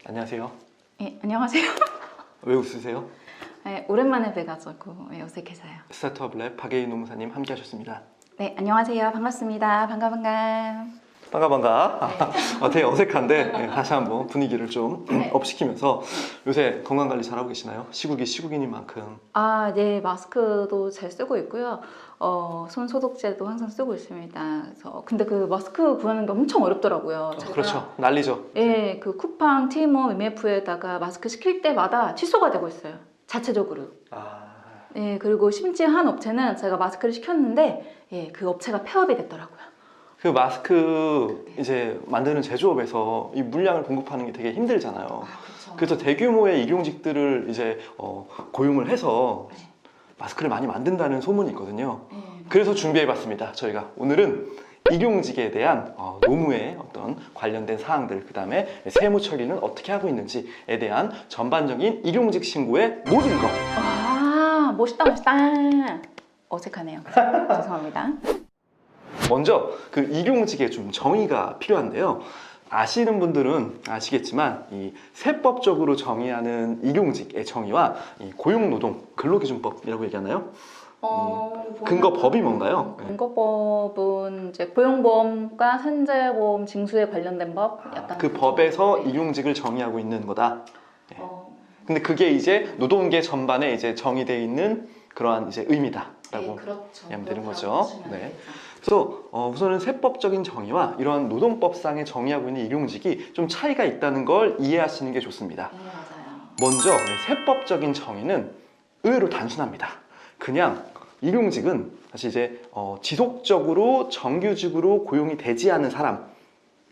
안녕하세요. 네, 안녕하세요. 왜 웃으세요? 네, 오랜만에 뵈가지고 어색해서요. 스타트업 랩 박예인 노무사님 함께 하셨습니다. 네, 안녕하세요. 반갑습니다. 반가. 되게 어색한데 네, 다시 한번 분위기를 좀 업시키면서 요새 건강관리 잘하고 계시나요? 시국이 시국이니 만큼. 네, 마스크도 잘 쓰고 있고요. 손 소독제도 항상 쓰고 있습니다. 그래서 근데 그 마스크 구하는 게 엄청 어렵더라고요. 제가, 그렇죠. 난리죠. 네, 그 쿠팡, 티모, MF에다가 마스크 시킬 때마다 취소가 되고 있어요. 자체적으로. 네, 그리고 심지어 한 업체는 제가 마스크를 시켰는데 그 업체가 폐업이 됐더라고요. 그 마스크 이제 만드는 제조업에서 이 물량을 공급하는 게 되게 힘들잖아요. 그렇죠. 그래서 대규모의 일용직들을 이제 고용을 해서 마스크를 많이 만든다는 소문이 있거든요. 그래서 준비해봤습니다. 저희가 오늘은 일용직에 대한 노무의 어떤 관련된 사항들, 그 다음에 세무 처리는 어떻게 하고 있는지에 대한 전반적인 일용직 신고의 모든 것. 멋있다. 어색하네요. 죄송합니다. 먼저 그 일용직의 좀 정의가 필요한데요. 아시는 분들은 아시겠지만 이 세법적으로 정의하는 일용직의 정의와 이 고용노동 근로기준법이라고 얘기하나요? 근거법이 뭔가요? 근거법은 이제 고용보험과 산재보험 징수에 관련된 법, 약간 그 법에서 일용직을 정의하고 있는 거다. 근데 그게 이제 노동계 전반에 이제 정의되어 있는 그러한 이제 의미다라고 하면 되는 거죠. 네. 그래서 우선은 세법적인 정의와 이러한 노동법상에 정의하고 있는 일용직이 좀 차이가 있다는 걸 이해하시는 게 좋습니다. 네, 맞아요. 먼저 세법적인 정의는 의외로 단순합니다. 그냥 일용직은 사실 이제 지속적으로 정규직으로 고용이 되지 않은 사람,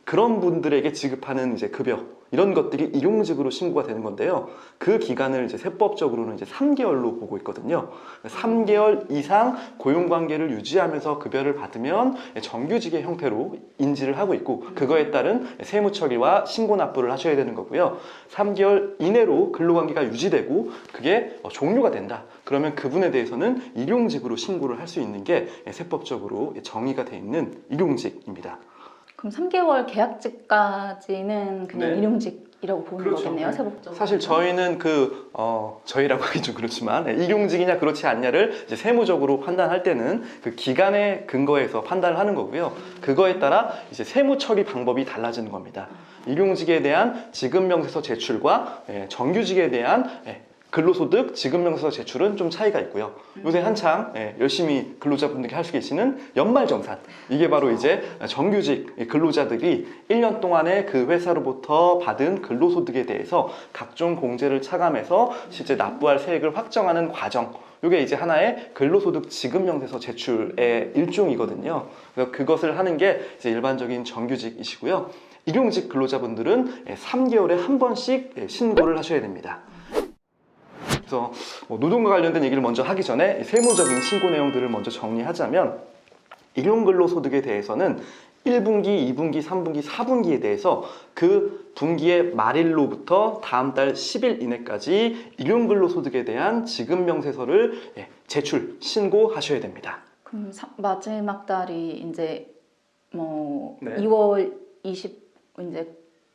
그런 분들에게 지급하는 이제 급여, 이런 것들이 일용직으로 신고가 되는 건데요. 그 기간을 이제 세법적으로는 이제 3개월로 보고 있거든요. 3개월 이상 고용관계를 유지하면서 급여를 받으면 정규직의 형태로 인지를 하고 있고, 그거에 따른 세무 처리와 신고 납부를 하셔야 되는 거고요. 3개월 이내로 근로관계가 유지되고 그게 종료가 된다. 그러면 그분에 대해서는 일용직으로 신고를 할 수 있는 게 세법적으로 정의가 되어 있는 일용직입니다. 그럼 3개월 계약직까지는 그냥 일용직이라고 보는 그렇죠. 거겠네요, 세법적으로. 사실 저희는 저희라고 하기 좀 그렇지만 일용직이냐 그렇지 않냐를 이제 세무적으로 판단할 때는 그 기간의 근거에서 판단을 하는 거고요. 그거에 따라 이제 세무 처리 방법이 달라지는 겁니다. 일용직에 대한 지급명세서 제출과 정규직에 대한 근로소득 지급명세서 제출은 좀 차이가 있고요. 요새 한창 열심히 근로자분들이 할 수 계시는 연말정산, 이게 바로 이제 정규직 근로자들이 1년 동안에 그 회사로부터 받은 근로소득에 대해서 각종 공제를 차감해서 실제 납부할 세액을 확정하는 과정, 이게 이제 하나의 근로소득 지급명세서 제출의 일종이거든요. 그래서 그것을 하는 게 이제 일반적인 정규직이시고요. 일용직 근로자분들은 3개월에 한 번씩 신고를 하셔야 됩니다. 그래서 노동과 관련된 얘기를 먼저 하기 전에 세무적인 신고 내용들을 먼저 정리하자면, 일용근로소득에 대해서는 1분기, 2분기, 3분기, 4분기에 대해서 그 분기의 말일로부터 다음 달 10일 이내까지 일용근로소득에 대한 지급명세서를 제출, 신고하셔야 됩니다. 그럼 마지막 달이 이제 뭐 2월 이제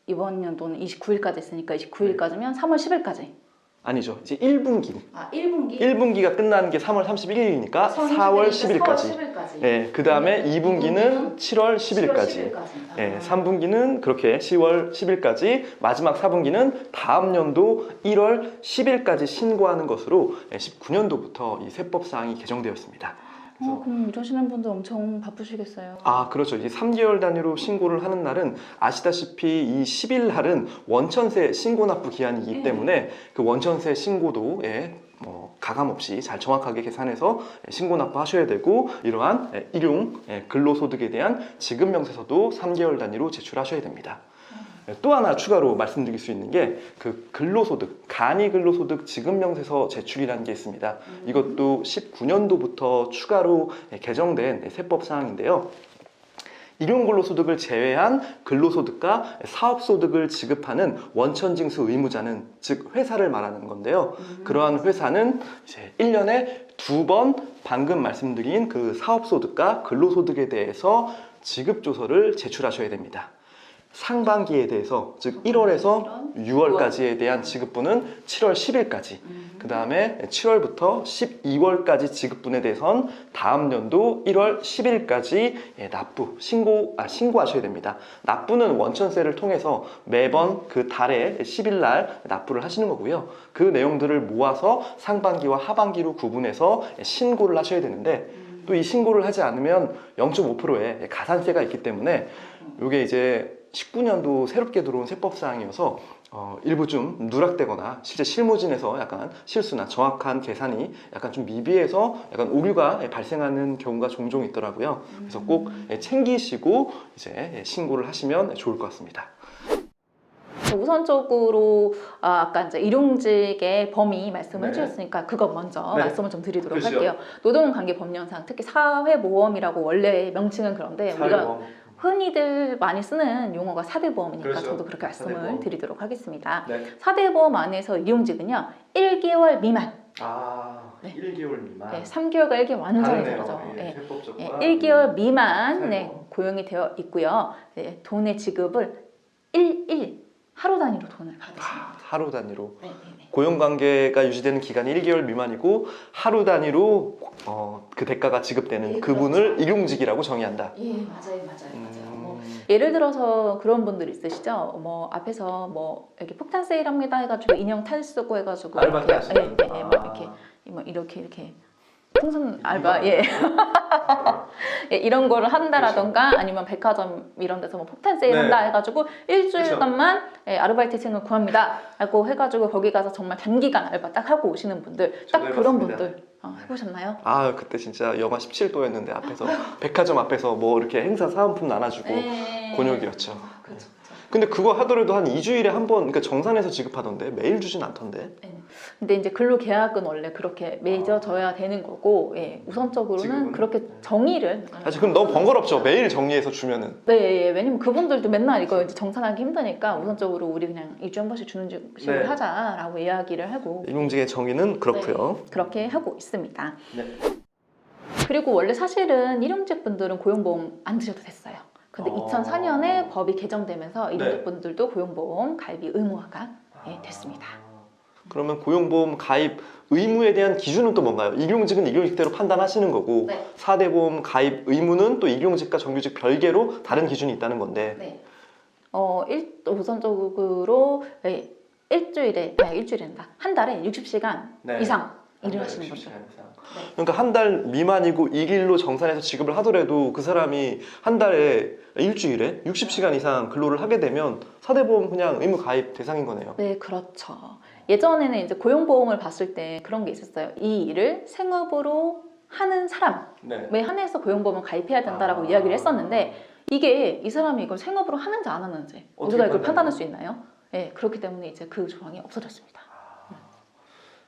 이번 연도는 29일까지 있으니까 29일까지면 3월 10일까지. 아니죠. 이제 1분기. 1분기? 1분기가 끝나는 게 3월 31일이니까 4월 10일까지. 네, 그 다음에 2분기는 7월 10일까지. 3분기는 그렇게 10월 10일까지. 마지막 4분기는 다음 연도 1월 10일까지 신고하는 것으로 19년도부터 이 세법사항이 개정되었습니다. 그럼 일하시는 분들 엄청 바쁘시겠어요. 그렇죠. 이제 3개월 단위로 신고를 하는 날은 아시다시피 이 10일 날은 원천세 신고 납부 기한이기 때문에 그 원천세 신고도 가감없이 잘 정확하게 계산해서 신고 납부하셔야 되고, 이러한 일용 근로소득에 대한 지급명세서도 3개월 단위로 제출하셔야 됩니다. 또 하나 추가로 말씀드릴 수 있는 게 그 근로소득, 간이근로소득 지급명세서 제출이라는 게 있습니다. 이것도 19년도부터 추가로 개정된 세법사항인데요. 일용근로소득을 제외한 근로소득과 사업소득을 지급하는 원천징수 의무자는, 즉 회사를 말하는 건데요. 그러한 회사는 이제 1년에 2번 방금 말씀드린 그 사업소득과 근로소득에 대해서 지급조서를 제출하셔야 됩니다. 상반기에 대해서 즉 1월에서 6월까지에 대한 지급분은 7월 10일까지 그 다음에 7월부터 12월까지 지급분에 대해선 다음 연도 1월 10일까지 신고하셔야 됩니다. 납부는 원천세를 통해서 매번 그 달의 10일 날 납부를 하시는 거고요. 그 내용들을 모아서 상반기와 하반기로 구분해서 신고를 하셔야 되는데 또 이 신고를 하지 않으면 0.5%의 가산세가 있기 때문에 이게 이제 19년도 새롭게 들어온 세법사항이어서 일부 좀 누락되거나 실제 실무진에서 약간 실수나 정확한 계산이 약간 좀 미비해서 약간 오류가 발생하는 경우가 종종 있더라고요. 그래서 꼭 챙기시고 이제 신고를 하시면 좋을 것 같습니다. 우선적으로 아까 이제 일용직의 범위 말씀을 네. 해주셨으니까 그거 먼저 네. 말씀을 좀 드리도록 그렇죠. 할게요. 노동관계법령상 특히 사회보험이라고 원래 명칭은 그런데 우리가 흔히들 많이 쓰는 용어가 사대보험이니까 그렇죠. 저도 그렇게 말씀을 사대보험. 드리도록 하겠습니다. 네. 사대보험 안에서 일용직은요 1개월 미만, 네. 1개월 미만. 네, 3개월과 1개월 완전히 다르죠. 예, 네. 세법적과 1개월 미만 사대보험. 고용이 되어 있고요. 네, 돈의 지급을 1일 하루 단위로 돈을 받으십니다. 하루 단위로. 네. 고용관계가 유지되는 기간이 1개월 미만이고 하루 단위로 그 대가가 지급되는 네, 그분을 그렇죠. 일용직이라고 정의한다. 예, 맞아요. 뭐 예를 들어서 그런 분들 있으시죠? 뭐 앞에서 뭐 이렇게 폭탄 세일합니다 해가지고 인형 탈 쓰고 해가지고 알바 이렇게, 하시는. 막 이렇게 풍선 알바 예, 이런 거를 한다라던가 아니면 백화점 이런 데서 뭐 폭탄 세일한다 네. 해가지고 일주일간만 아르바이트생을 구합니다 하고 해가지고 거기 가서 정말 단기간 알바 딱 하고 오시는 분들 딱 저도 그런 해봤습니다. 분들 해보셨나요? 그때 진짜 영하 17도였는데 앞에서 백화점 앞에서 뭐 이렇게 행사 사은품 나눠주고 곤욕이었죠. 그렇죠. 근데 그거 하더라도 한 2주일에 한 번, 그러니까 정산해서 지급하던데 매일 주진 않던데. 근데 이제 근로계약은 원래 그렇게 맺어져야 되는 거고, 우선적으로는 지금은? 그렇게 정의를. 사실 그럼 너무 번거롭죠. 매일 정리해서 주면은. 네, 왜냐면 그분들도 맨날 이거 이제 정산하기 힘드니까 우선적으로 우리 그냥 2주에 한 번씩 주는 식으로 네. 하자라고 이야기를 하고. 일용직의 정의는 그렇고요. 네, 그렇게 하고 있습니다. 네. 그리고 원래 사실은 일용직 분들은 고용보험 안 드셔도 됐어요. 근데 2004년에 법이 개정되면서 일용직 분들도 고용보험 가입이 의무화가 됐습니다. 그러면 고용보험 가입 의무에 대한 기준은 또 뭔가요? 일용직은 일용직대로 판단하시는 거고 네. 사대보험 가입 의무는 또 일용직과 정규직 별개로 다른 기준이 있다는 건데. 네. 우선적으로 일주일에 한 달에 60시간 이상 일을 하시는 분들. 그러니까 한 달 미만이고 일일로 정산해서 지급을 하더라도 그 사람이 한 달에 일주일에 60시간 이상 근로를 하게 되면 사대보험 그냥 의무 가입 대상인 거네요. 네, 그렇죠. 예전에는 이제 고용보험을 봤을 때 그런 게 있었어요. 이 일을 생업으로 하는 사람에 한해서 고용보험을 가입해야 된다라고 이야기를 했었는데 이게 이 사람이 이걸 생업으로 하는지 안 하는지 우리가 이걸 판단할 수 있나요? 네, 그렇기 때문에 이제 그 조항이 없어졌습니다.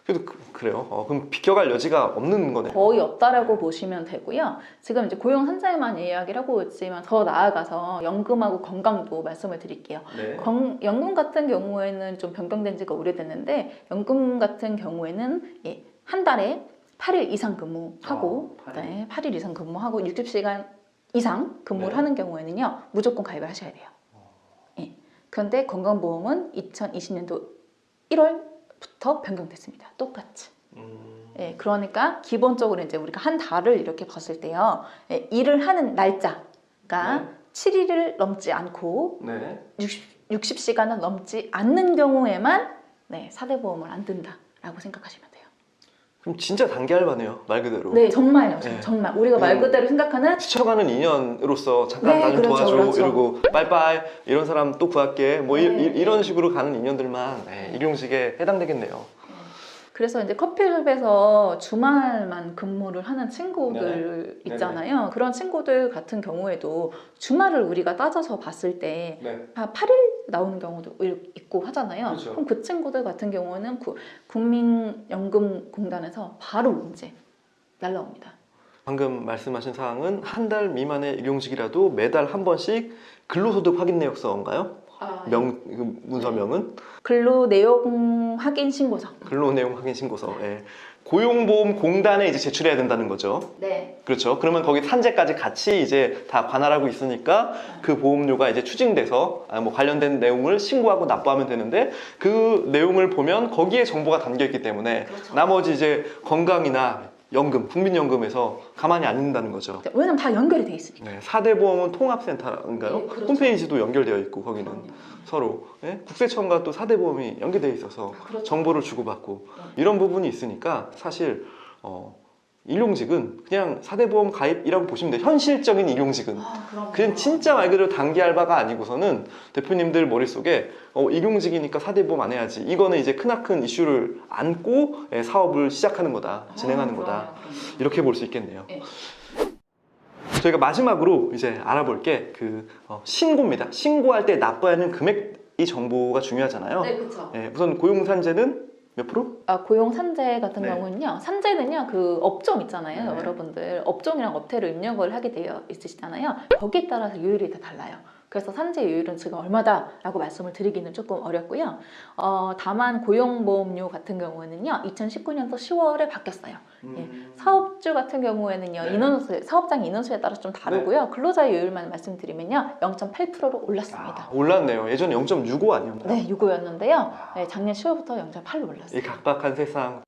그래도 그래요. 그럼 비껴갈 여지가 없는 거네요. 거의 없다라고 보시면 되고요. 지금 이제 고용 산자에만 이야기를 하고 있지만 더 나아가서 연금하고 건강도 말씀을 드릴게요. 네. 연금 같은 경우에는 좀 변경된 지가 오래됐는데 연금 같은 경우에는 한 달에 8일 이상 근무하고 8일 이상 근무하고 60시간 이상 근무를 하는 경우에는요 무조건 가입을 하셔야 돼요. 그런데 건강보험은 2020년도 1월부터 변경됐습니다. 똑같이. 그러니까 기본적으로 이제 우리가 한 달을 이렇게 봤을 때요. 일을 하는 날짜가 7일을 넘지 않고 60시간을 넘지 않는 경우에만 사대보험을 안 든다라고 생각하시면 돼요. 그럼 진짜 단기 알바네요, 말 그대로. 네, 정말요. 정말 우리가 말 그대로 생각하는 스쳐가는 인연으로서 잠깐 나 좀 도와줘 이러고 빠이빠이 이런 사람 또 구할게 뭐 이런 식으로 가는 인연들만 일용직에 해당되겠네요. 그래서 이제 커피숍에서 주말만 근무를 하는 친구들 있잖아요. 그런 친구들 같은 경우에도 주말을 우리가 따져서 봤을 때 8일 나오는 경우도 있고 하잖아요. 그렇죠. 그럼 그 친구들 같은 경우는 국민연금공단에서 바로 이제 날라옵니다. 방금 말씀하신 사항은 한 달 미만의 일용직이라도 매달 한 번씩 근로소득 확인 내역서인가요? 문서명은? 근로 내용 확인 신고서. 근로 내용 확인 신고서. 고용보험공단에 이제 제출해야 된다는 거죠. 네. 그렇죠. 그러면 거기 산재까지 같이 이제 다 관할하고 있으니까 그 보험료가 이제 추징돼서 뭐 관련된 내용을 신고하고 납부하면 되는데 그 내용을 보면 거기에 정보가 담겨 있기 때문에 그렇죠. 나머지 이제 건강이나 연금, 국민연금에서 가만히 안 있는다는 거죠. 왜냐면 다 연결이 돼 있으니까. 네, 4대 보험은 통합센터인가요? 네, 그렇죠. 홈페이지도 연결되어 있고 거기는 그럼요. 서로 국세청과 또 4대 보험이 연계되어 있어서 그렇죠. 정보를 주고받고 이런 부분이 있으니까 사실 일용직은 그냥 4대 보험 가입이라고 보시면 돼요. 현실적인 일용직은 그냥 진짜 말 그대로 단기 알바가 아니고서는 대표님들 머릿속에 일용직이니까 4대 보험 안 해야지, 이거는 이제 크나큰 이슈를 안고 사업을 시작하는 거다, 진행하는 거다, 이렇게 볼 수 있겠네요. 네. 저희가 마지막으로 이제 알아볼 게 그 신고입니다. 신고할 때 납부해야 하는 금액, 이 정보가 중요하잖아요. 네, 그렇죠. 우선 고용산재는 몇 프로? 고용 산재 같은 네. 경우는요. 산재는요. 그 업종 있잖아요. 네. 여러분들 업종이랑 업태를 입력을 하게 되어 있으시잖아요. 거기에 따라서 요율이 다 달라요. 그래서 산재율은 지금 얼마다라고 말씀을 드리기는 조금 어렵고요. 다만 고용보험료 같은 경우에는요, 2019년도 10월에 바뀌었어요. 예. 사업주 같은 경우에는요, 네. 인원수, 사업장 인원수에 따라서 좀 다르고요. 근로자의 요율만 말씀드리면요, 0.8%로 올랐습니다. 올랐네요. 예전에 0.65 아니었나요? 네, 6호였는데요. 네, 작년 10월부터 0.8로 올랐어요. 이 각박한 세상.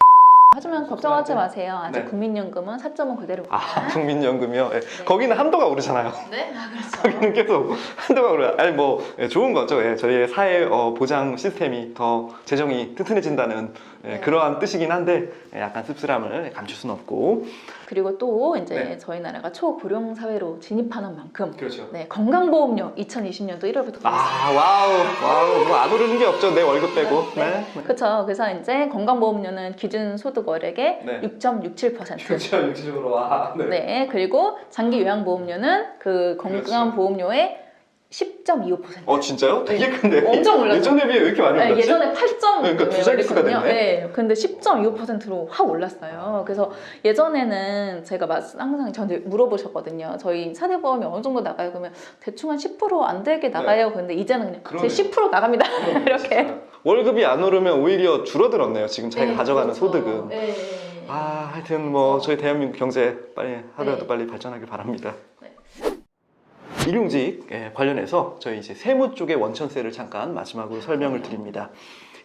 하지만 걱정하지 마세요. 아직 네. 국민연금은 4.5 그대로입니다. 국민연금이요? 거기는 한도가 오르잖아요. 네, 그렇죠. 거기는 계속 한도가 오르. 아니 뭐 좋은 거죠. 저희의 사회 보장 시스템이 더 재정이 튼튼해진다는 네. 그러한 뜻이긴 한데 약간 씁쓸함을 감출 수는 없고. 그리고 또 이제 네. 저희 나라가 초고령 사회로 진입하는 만큼 그렇죠. 네, 건강보험료 2020년도 1월부터 와우, 뭐 안 오르는 게 없죠. 내 월급 빼고. 네. 그렇죠. 그래서 이제 건강보험료는 기준 소득월액의 네. 6.67%. 그렇죠, 육지적으로 와. 네. 그리고 장기 요양보험료는 그 그렇죠. 건강보험료의 10.25%. 진짜요? 되게 큰데. 엄청 올랐죠. 예전에 비해 왜 이렇게 많이 올랐지? 예전에 8점 그러니까 두 자릿수가 됐네. 네, 근데 10.25%로 확 올랐어요. 그래서 예전에는 제가 항상 저한테 물어보셨거든요. 저희 사대보험이 어느 정도 나가요? 그러면 대충 한 10%안 되게 나가요. 근데 이제는 그냥 그러네요. 제 10% 나갑니다. 이렇게. 월급이 안 오르면 오히려 줄어들었네요. 지금 자기가 네, 가져가는 그렇죠. 소득은. 네. 하여튼 뭐 저희 대한민국 경제 빨리 하루라도 네. 빨리 발전하길 바랍니다. 네. 일용직 관련해서 저희 이제 세무 쪽의 원천세를 잠깐 마지막으로 설명을 드립니다.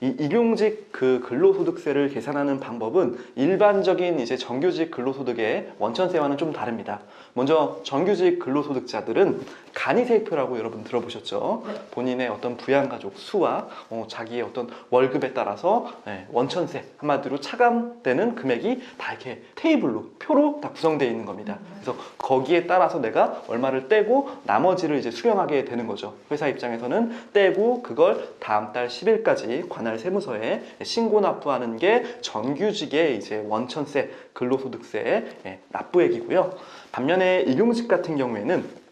이 일용직 그 근로소득세를 계산하는 방법은 일반적인 이제 정규직 근로소득의 원천세와는 좀 다릅니다. 먼저 정규직 근로소득자들은 간이세표라고 여러분 들어보셨죠? 네. 본인의 어떤 부양가족 수와 자기의 어떤 월급에 따라서 원천세, 한마디로 차감되는 금액이 다 이렇게 테이블로, 표로 다 구성되어 있는 겁니다. 그래서 거기에 따라서 내가 얼마를 떼고 나머지를 이제 수령하게 되는 거죠. 회사 입장에서는 떼고 그걸 다음 달 10일까지 관할 세무서에 신고 납부하는 게 정규직의 이제 원천세, 근로소득세의 납부액이고요. 반면에 일용직 같은 경우에는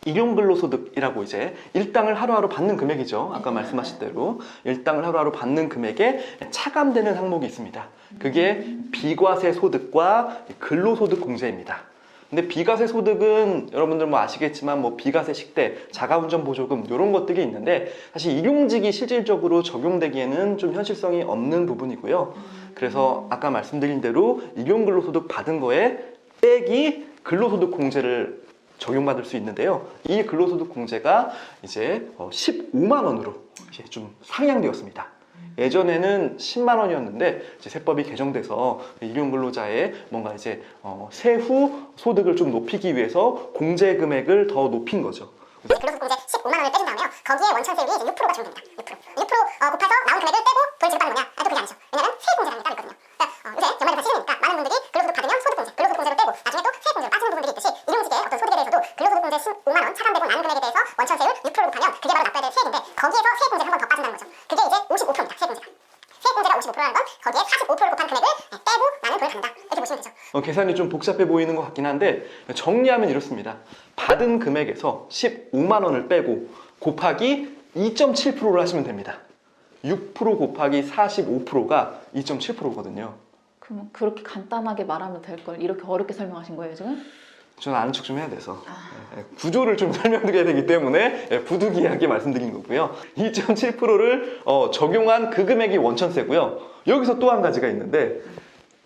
일용근로소득이라고 이제 일당을 하루하루 받는 금액이죠. 아까 말씀하신 대로 일당을 하루하루 받는 금액에 차감되는 항목이 있습니다. 그게 비과세 소득과 근로소득 공제입니다. 근데 비과세 소득은 여러분들 뭐 아시겠지만 뭐 비과세 식대, 자가운전 보조금 이런 것들이 있는데 사실 일용직이 실질적으로 적용되기에는 좀 현실성이 없는 부분이고요. 그래서 아까 말씀드린 대로 일용근로소득 받은 거에 빼기 근로소득 공제를 적용받을 수 있는데요. 이 근로소득 공제가 이제 15만 원으로 이제 좀 상향되었습니다. 예전에는 10만 원이었는데 이제 세법이 개정돼서 일용근로자의 뭔가 이제 세후 소득을 좀 높이기 위해서 공제 금액을 더 높인 거죠. 근로소득 공제 15만 원을 빼준 다음에요. 거기에 원천세율이 이제 6%가 적용됩니다. 6% 곱해서 나온 금액을 떼고 그걸 지급하는 거냐? 또 그게 아니죠. 왜냐면 세액공제라는 게 따로 있거든요. 요새 연말이 다 시즌이니까 많은 분들이 근로소득 받으면 소득공제, 근로소득 공제를 떼고 나중에 또 세액공제로 빠지는 부분들이 있듯이 일용직의 어떤 소득에 대해서도 근로소득 공제 15만 원 차감되고 나는 금액에 대해서 원천세율 6%를 곱하면 그게 바로 납부해야 될 세액인데 거기에서 세액공제가 한 번 더 빠진다는 거죠. 그게 이제 55%입니다. 세액공제가. 세액공제가 55%라는 건 거기에 45%를 곱한 금액을 떼고 나는 돈을 받는다. 이렇게 보시면 되죠. 계산이 좀 복잡해 보이는 것 같긴 한데 정리하면 이렇습니다. 받은 금액에서 15만 원을 빼고 곱하기 2.7%를 하시면 됩니다. 6% 곱하기 45%가 2.7%거든요. 그럼 그렇게 간단하게 말하면 될 걸 이렇게 어렵게 설명하신 거예요, 지금? 저는 아는 척 좀 해야 돼서 구조를 좀 설명드려야 되기 때문에 부득이하게 말씀드린 거고요. 2.7%를 적용한 그 금액이 원천세고요. 여기서 또 한 가지가 있는데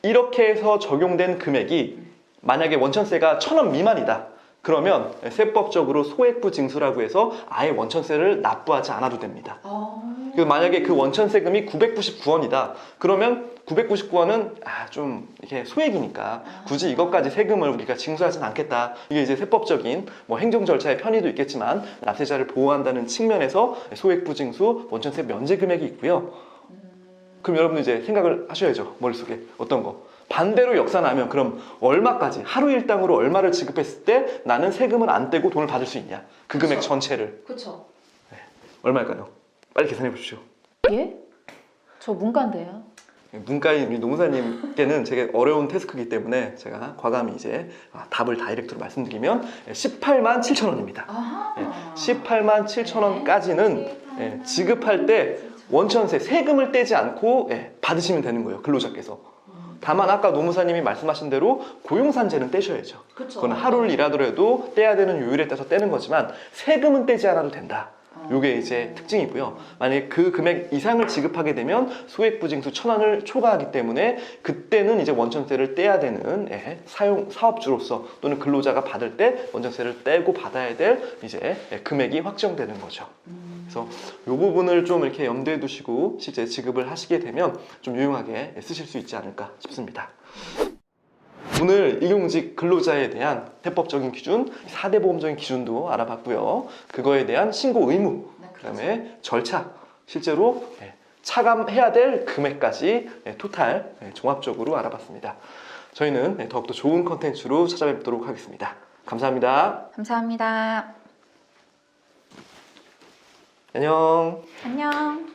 이렇게 해서 적용된 금액이 만약에 원천세가 1,000원 미만이다. 그러면 세법적으로 소액부 징수라고 해서 아예 원천세를 납부하지 않아도 됩니다. 그래서 만약에 그 원천세금이 999원이다. 그러면 999원은 좀 이렇게 소액이니까 굳이 이것까지 세금을 우리가 징수하진 않겠다. 이게 이제 세법적인 뭐 행정 절차의 편의도 있겠지만 납세자를 보호한다는 측면에서 소액부 징수 원천세 면제 금액이 있고요. 그럼 여러분들 이제 생각을 하셔야죠. 머릿속에 어떤 거. 반대로 역산하면 그럼 얼마까지 하루 일당으로 얼마를 지급했을 때 나는 세금을 안 떼고 돈을 받을 수 있냐? 그 금액 그쵸. 전체를. 그쵸. 얼마일까요? 빨리 계산해 보십시오. 예? 저 문과인데요. 문과인 우리 노무사님께는 되게 어려운 태스크이기 때문에 제가 과감히 이제 답을 다이렉트로 말씀드리면 18만 7천 원입니다. 18만 7천 원까지는 지급할 때 원천세 세금을 떼지 않고 받으시면 되는 거예요. 근로자께서. 다만 아까 노무사님이 말씀하신 대로 고용산재는 떼셔야죠. 그건 하루를 일하더라도 떼야 되는 요일에 따라서 떼는 거지만 세금은 떼지 않아도 된다. 요게 이제 특징이고요. 만약에 그 금액 이상을 지급하게 되면 소액부징수 1,000원을 초과하기 때문에 그때는 이제 원천세를 떼야 되는 사업주로서 또는 근로자가 받을 때 원천세를 떼고 받아야 될 이제 금액이 확정되는 거죠. 그래서 이 부분을 좀 이렇게 염두에 두시고 실제 지급을 하시게 되면 좀 유용하게 쓰실 수 있지 않을까 싶습니다. 오늘 일용직 근로자에 대한 세법적인 기준, 4대 보험적인 기준도 알아봤고요. 그거에 대한 신고 의무, 그다음에 절차, 실제로 차감해야 될 금액까지 토탈 종합적으로 알아봤습니다. 저희는 더욱더 좋은 컨텐츠로 찾아뵙도록 하겠습니다. 감사합니다. 감사합니다. 안녕. 안녕.